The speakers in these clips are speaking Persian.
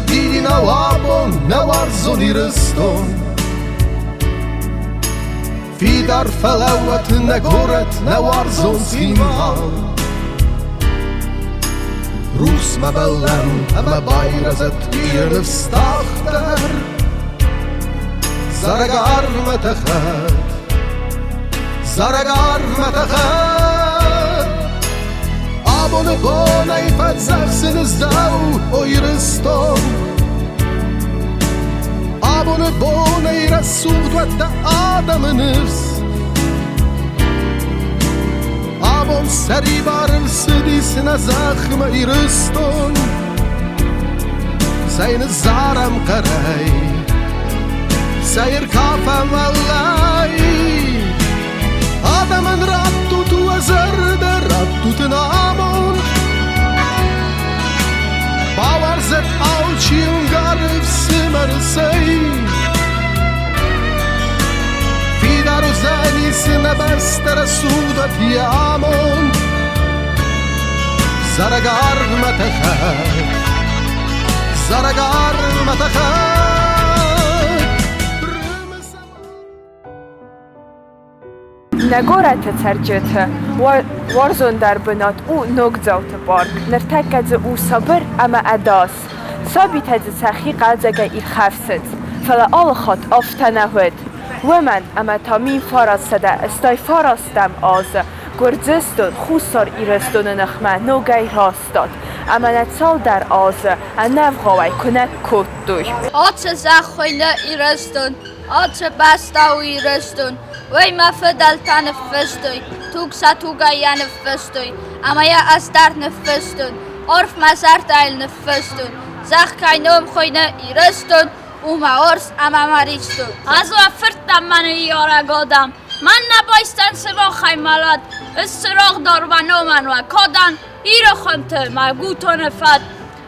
di nawabon nawarzon irston Fidar falawat nagorat nawarzon simhal Rus ma bellem ma bayrazet bir stachter Zaragar matachat Abone bona I fadzachsines dau o irston Abone bona I rasud wat adam nefs Abon sari barılsıdis na zakhma irston Sayın zaram qaray Sayır kafam vallahi Adamın rattutu azarda rattutu namon Bavarzet alçiyun garif simersey Fidar u zanisine bestere sudat yamon Zaragar matachat Nagorate cercete, warzon dar benat u nogzaute park, nertekadze u sabr ama adas. Sabitadze saxi qadzaga il khafset, fala alkhat aftanahud. Women ama tamin farasada, stay farastam az. Gurdziston khusar ireston nakhma nogay rastad. Ama natsal dar az, anavgawai kunak kottuy. Atse zakhile ireston, atse bastau ireston. وی مفدل تنفستوی توک ساتوگای نفستوی اما یا استر نفستون عرف مزار تایل نفستون زخ کاینوم خوینه ایرستون اوما عرس اما مریستون از وفرتم من یارگادم من نبایستن سوا خیمالات از سراغ دار و نومن و کادن ایرو خمته مگوتو نفت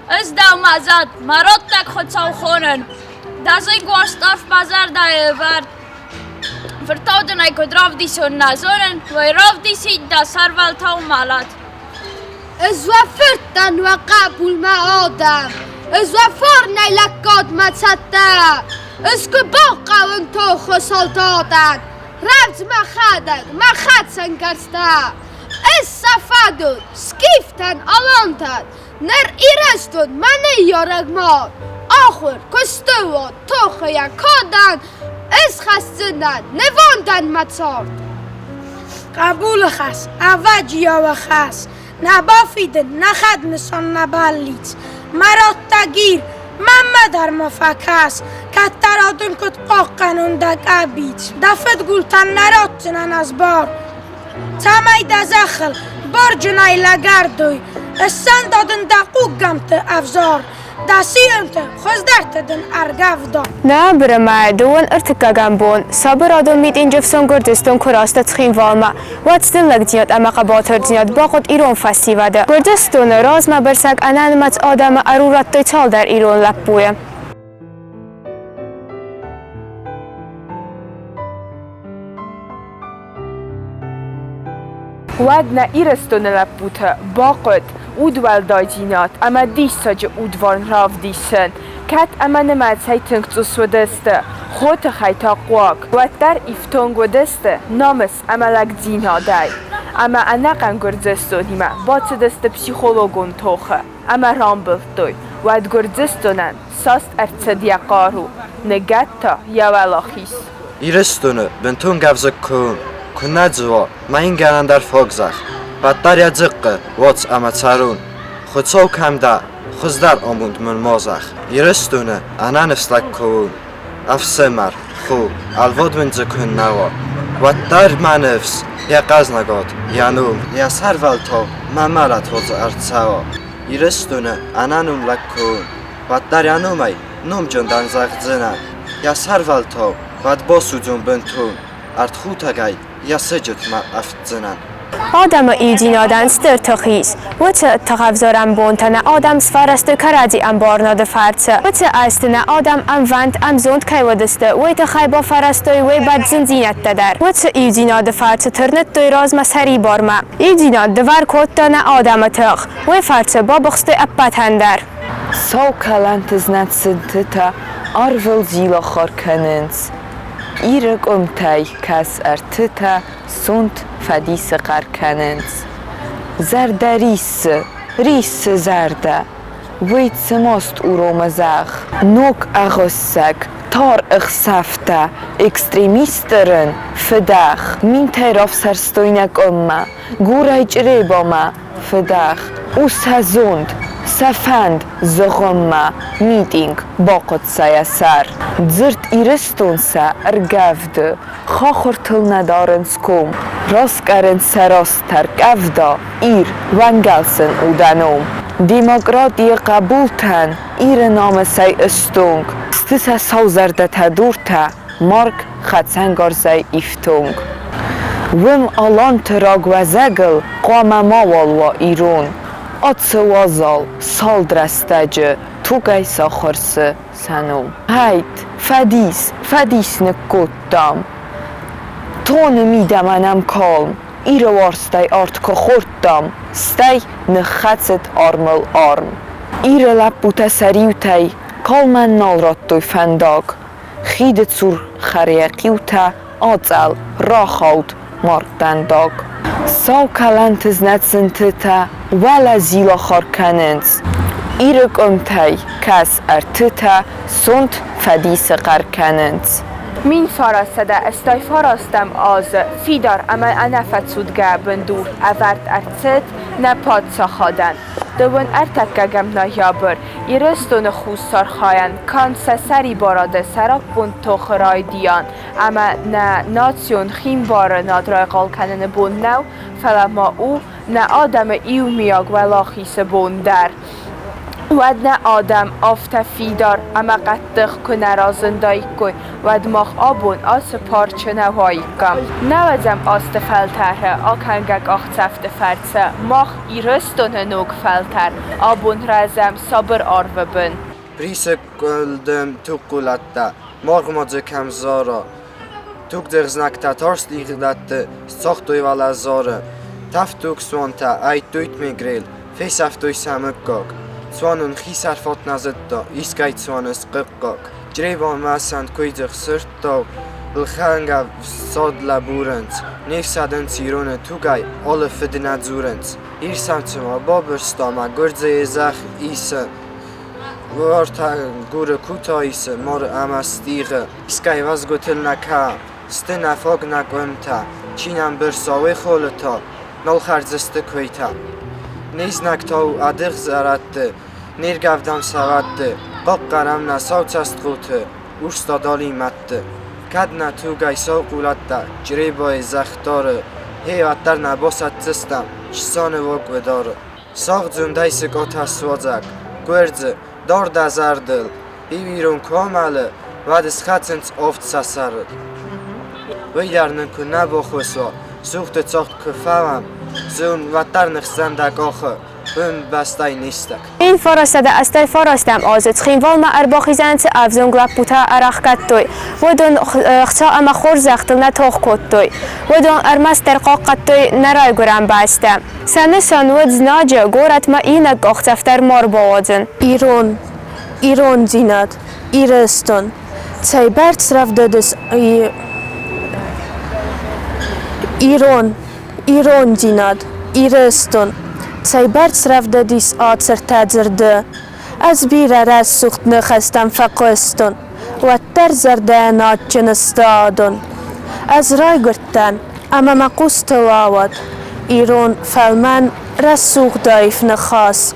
از دو مزد مراد تک خود سو خونن دازوی گوارستارف مزار دایه ورد Vertrouwden ik het rafdison nazoren, wij rafdisi da sarval tau malat. از وفرتن و قبول ما آدم از وفرنی لکات ما تسته از که باقا و انتو خسال دادن رفت ما خدک ما خد سنگرسته از سفدون سکیفتن آلاندن نر ایرستون من یارگ ماد آخر کستو توخه یکادن از خستندن نواندن مطار قبول خس اوج یا و خس نبافیدن نخد نسان نبالیت مرات تگیر محمد در مفکس کتراتون کت قاقنون دک عبید دفت گلتن نراتنن از بار تمای دزخل بار جنای لگردوی استن دادن دقوقمت افزار داسیمت خوز درتدن ارگافدا نه برای دوان ارتکاگم بون صبر آدم میت اینجفسون گردستون کراست تخیم والما واتستن لگدیات اما قباتر دیات باقود ایران فستیواده گردستون راز ما برسک انانمت آدم ارورت دیتال در ایران لپوه ودنا ایرستون لپوته باقود اودوال داجینات اما دیساج اودوان راف دیسن کت اما نمد سایتنگ تو دسته خود خیتا قواق و در ایفتون گودسته نامس اما لگ دینا دای اما انقن گردستونی ما بات دسته پسیخولوگون توخه اما رامبل دوی و گردستونن ساست ارتصدی قارو نگت تا یا ولاخیس ایرستونه بنتون گفزه کنجوا ما این گرن در فوگزخ بدتر یا زقه واتس اما ترون خود سو کم ده خزدر آموند من مازخ ایرستونه انا نفسلک کون افسمر خو الواد من زکن نوا و در من نفس یا قز نگاد یا نوم یا سرول تا من ملت هز ارتسوا ایرستونه انا نوم لک کون و در یا نومی نوم جندن زخ زنن یا سرول تا و باسو جون بنتون ارت خوتگای یا سجت ما افتزنن آدم ایدینادن ستر تخیز و چه تخفزارم بونتن آدم سفرست کرادی ام بارناد فرچه و چه استن آدم ام وند ام زوند که ودسته و تخیبا فرستوی و بد زنزینت دادر و چه ایدیناد فرچه ترنت دوی راز مسری بارما ایدیناد دوار کتن آدم تخ و فرچه با بخست اپت هندر Sau kalantes natsintita arvel zila kharkanens. Irek umtay kas artita sunt fadise qarkanens. Zardaris, ris zarda. Wait most uromazach. Nok agossak. Tar safta, extremisteren, fedach, min teraf serstoinek umma, guraj rebama, fedach, ushazund, safand, zogomma, meeting, bakot sayasar. Dzirt iristonsa ergavde, khachortel nadaren skom, raskaren sarastar gavda, wangelsen udanom. Demokratie qabultan, name say stung. Stisa sauzarda tadurta, mark khatsangar say iftung. Wim alan trag wa zagel, qama mawal wa irun. Atse wazal, sal drastaje, tugay sakharse sanum. Hayt, fadis nekottam. Tone midamanam kalm, ire warstay art khortam, stay ne khatset armel arm. Ire laputa sariutay, kalman nalrattoy fandag. Khide zur khariaqiuta, atsal, rachaut, marktandag. Sau kalantes natsintita, wala zila kharkanens. Irek umtay, kas artita, sunt fadise qarkanens. Min farastade استای فراستم آز فیدار اما انفت سودگه بندور اورد ارتت نپاد ساخادن دوون ارتکه گم نایابر ایرستون خوستار خواین کان سری باراده سراک بون توخرای دیان اما نه ناتیون خیم بار نادرای قال کنن بون نو فلما او نه آدم ایو میاگ ولا خیس بون در ود نه آدم آفت فیدار اما قطق کنه رازندایی کوی ود ماخ آبون آس پارچه نوایی کم نوزم آست فلتره آکنگک آخت فرسه ماخ ایرستون نوگ فلتر آبون رزم صبر آرو بن پریس گلدم تو قلته مارغ ماجه کم زارا توک درزنکتا تارس لیغلته ساختوی والازاره تفتوک سوانتا ای دویت میگریل فیس افتوی سمکاک سوانون خیسر فات نزدتا ایسکایت سوانس قبقاک جریبان مسند کویدخ سرتا الخنگا ساد لبورنز نیف سادن سیرون توگای آل فدن زورنز ایر سمتما بابرستاما گرزه زخ ایسه وارتا گور کوتا ایسه مار امستیغه اسکای وزگوتل نکا سته نفاق نگومتا چینم برساوی خولتا نال خرزسته کویتا نیز نکتاو ادغ زرده نیر گفدم سوده قاق قرم نساوت است خوته اوستا دالی مده کد نتو گیسا قولده جری بای زختاره هیوتر نباست زستم چسان واق وداره ساق زنده سکات هستوازک گرزه دار دزردل بیرون کامله و دست خطنت افت سسرد ویدرنن که نبا خوصوا سوخت چاق کفاهم زون وتر نخزندک آخه بون بستای نیستک این فرستاده استای فرستم آزد خیموال ما ارباخیزنت افزون گلپوتا ارخ کتوی و دون خصا اما خور زختل نتاخ کتوی و دون ارمس در قاق کتوی نرای گرم بستم سنه سانود زناجه گورت ما اینک اختفتر مار بوازن ایرون زیناد ایرستون تای برد رفت دادس ایرون زیناد ایرستون تای برد رفت دادیس آتر تدرده از بیره رز سخت نخستم فقستون و تر زرده نات جنستادون از رای گرتن اما مقوس تواود ایرون فلمن رز سوخ دایف نخاس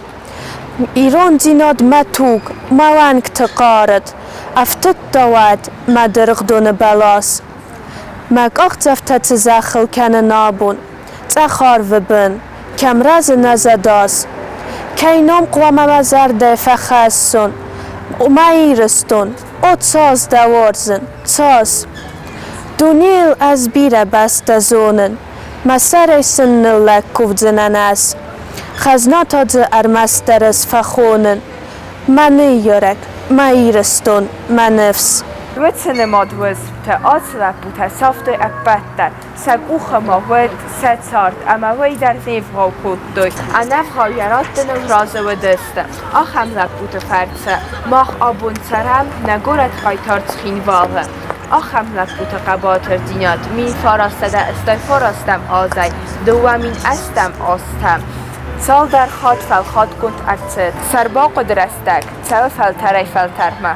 ایرون زیناد متوگ موانگ تقارد افتد دواد مدرغدون بلاس مگ اختفت تزخل کن نابون تخار و بن کم رز نزداس کینام قوام وزرده فخصون ما ایرستون ات ساز دوارزن ساز دونیل از بیره بسته زونن مسر سن لکوف زنن است خزنات از ارمسترس فخونن من یورک ما ایرستون ما نفس Rutsene modwys te atsla puta safte akbatter. Sag ucha ma wed setsart ama weider nevro kutdoy. Anefra yaratten raze wedeste. Acham la puta fertse. Mach abun saram nagorat khaytart khinwale. Acham la puta qabater dinat. Min farastada استای farastam azay. دوامین استم آستم سال در خاد فل خاد کند ارتد سربا قدرستک سو فلتری فلترمه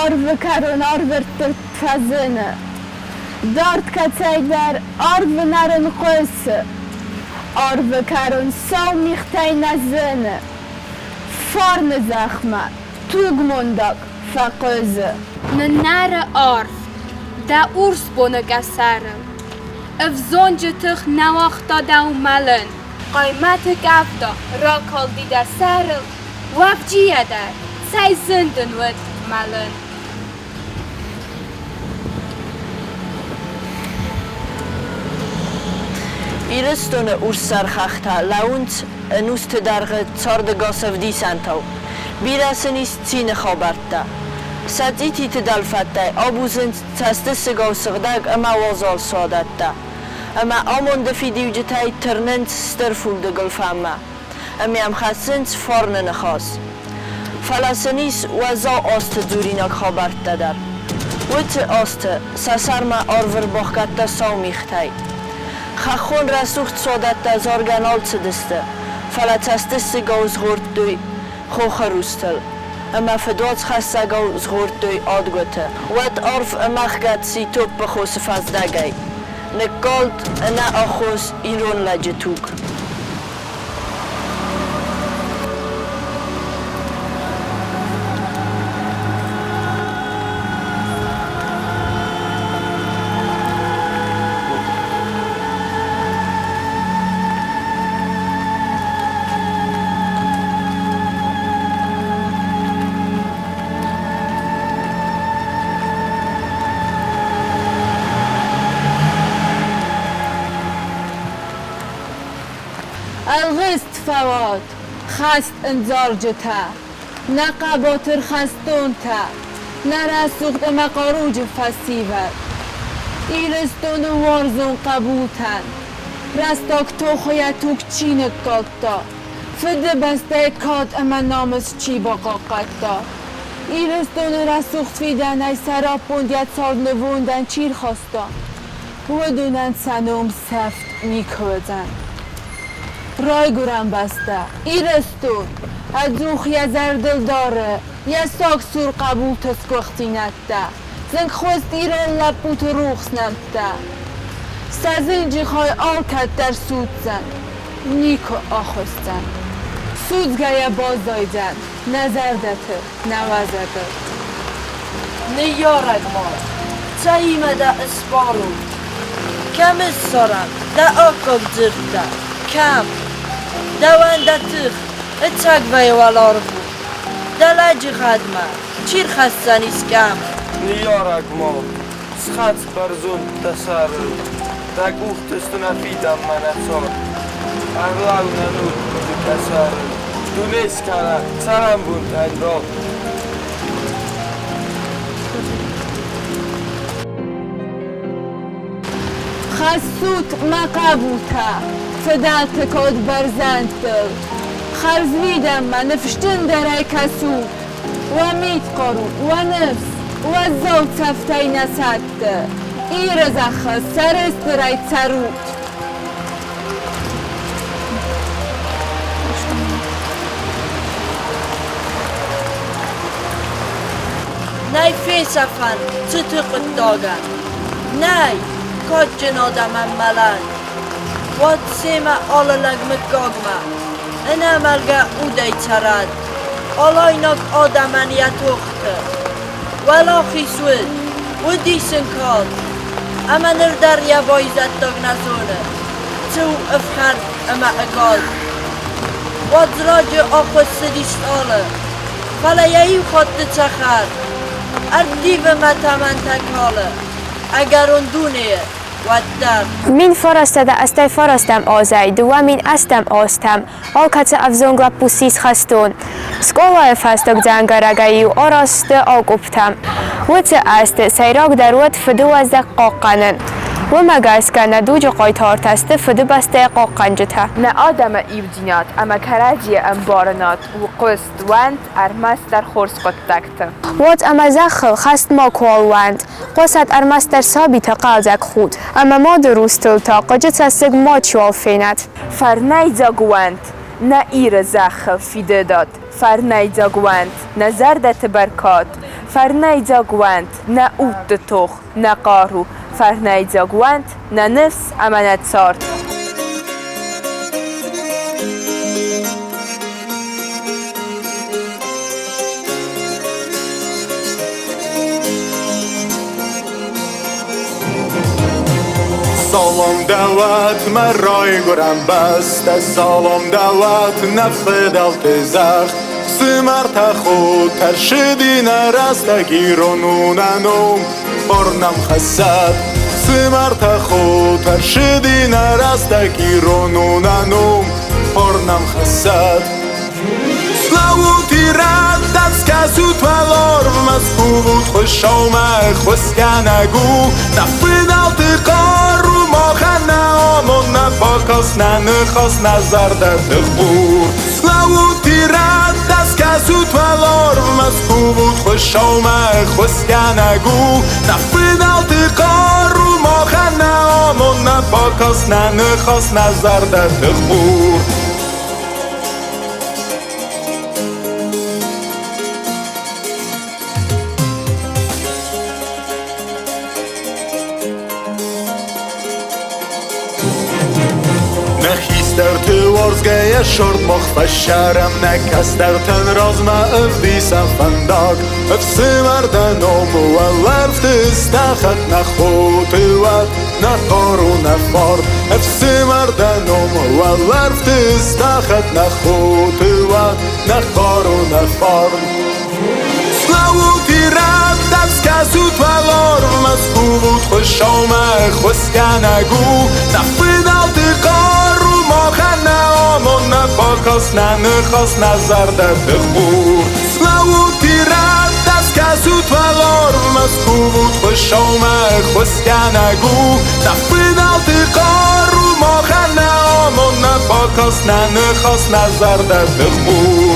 Arve karon arver tfazene. Dort katsay der arve naren qose. Arve karon saw michtay nazene. Farne zakhma. Tugmondak faqoze. Nare arf. Da urs bone gasaren. Evzonje tig nawachta daumalen. Qiymat gafda rakal di da sarel. Wafjiya dar. Say zinden wed malen. Iristone ursarchachta launt nust darge tsarde gasav disantau. Birasenis tsine khabarta. Saditi tdalfatta abuzent tsastese gausagdag ama wazal sadatta. Ama amonde fidiujtay ternent sterful de golfama. Ami am khasent farnen khas. Falasenis waza ost durinak khabarta dar. Wit ost sasarma arver bokhkatta saumichtay. Khachon rasucht sodat da zorganal tsedeste. Falatastesse gaus gortdoy khokharustel. Ama fedot khassa gaus gortdoy adgote. Wat arf amachgat si top khos fazdagay. Nekalt ana akhos iron lajetuk. الغست فوات خست انزار جتا نقاباتر خستون تا نرسوخت مقاروج فسیور ایرستون وارزون قبوتن رستاک تو خویتوک چینک کاتا فده بسته کات اما نامس چی با قاقتا ایرستون رسوخت فیدن ای سرابوند یت سال نووندن چیر خواستا ودونن سنوم سفت میکودن رای گرم بسته ایرستون ادوخ یا زردل داره یا ساک سور قبول تسکوختی نده زنگ خواست ایران لپوت روخس نمده سازنجی خواه آلکت در سود زن نیکو آخستن سودگاه باز دایدن نزردته نوازده نیارگ ما تایمه دا اسپارو کم سرم دا آکاب زرده کم دوانده تخ اتاق ویوالار بود دلاجی خدمه چیر خستنیست کم نیارگ ما سخط برزون تسر دا گوختستونه فیدم من اصار اغلاو ننود تسر دونست کنه سرم بود اندراب خسوت مقابوتا فدالت کود برزند دل خرزویدم من نفشتن درای کسو و میت قارو و نفس و زود سفتای نسد ای رزخ سرست درای تروت نای فیسفن تتقت داگن نای کات جن آدمم ملن وات سیما آلا لگمت گاگمه این عملگه او دی ترد آلا ایناک آدمن یا تخته ولا خیسود و دیسن کال اما نردر یا بایزت داگ نزونه تو افخر اما اگال وادراج آخوست دیست آله فلیهی خود چخر اردیو متمن تکاله اگر اون دونه Min förrestade astej förrestem azej, dua min estem astem, alkace avzongla pusis haston. Skola fastog zangaragaju oraste aguptam. Wuce aste sayrag darut fduazde qaqanen. ومگاسکن ندوج قایتار تسته فده بسته قاقنجته نه آدم ایودینات اما کراجی انبارنات و قست وند ارمس در خورس قطکته وات اما زخل خست ما کول وند قصد ارمس در ثابت قازک خود اما ما دروستل تا قجت سسگ ما چوال فیند فرنای زاگوند نه ایر زخل فیده داد فرنای زاگوند نه زردت برکات فرنای زاگوند نه اوت توخ نه قارو فرنای زاگوند نه نفس امانت سارد سلام دوات مرای گرم بسته سلام دوات نفدال زخ سمرت خود ترشدی نرستگی رونوننوم برنم خسد سمرت خود ترشدی نرستگی رونوننوم برنم خسد سلاوتی رد دست کسوت ولار مسکوت خوش آمد خوشگنگو نفدال قارو ما خنه آمون نپاکاس ننخواست نظر در تخبور سلاوتی رد دست کسوت ولار مسکوت خوش آمد خوشگنگو نفدال قارو ما خنه آمون نپاکاس ننخواست نظر در تخبور در تو ورزگه شرد مخفش شرم نکس در تن رازمه اف دیسم فنداگ اف سمردن اومو الارفت استخد نخوت وات نقارو نفارد اف سمردن اومو الارفت استخد نخوت وات نقارو نفارد سلاوتی رد دست کسوت ولار مسکوت خوش آمد خوشگنگو نفدال قارو ما خنه آمون نپاکاس ننخواست نظر در تخبور سلاوتی رد دست کسوت ولار مسکوت خوش آمد خوشگنگو نفدال قارو ما خنه آمون نپاکاس ننخواست نظر در تخبور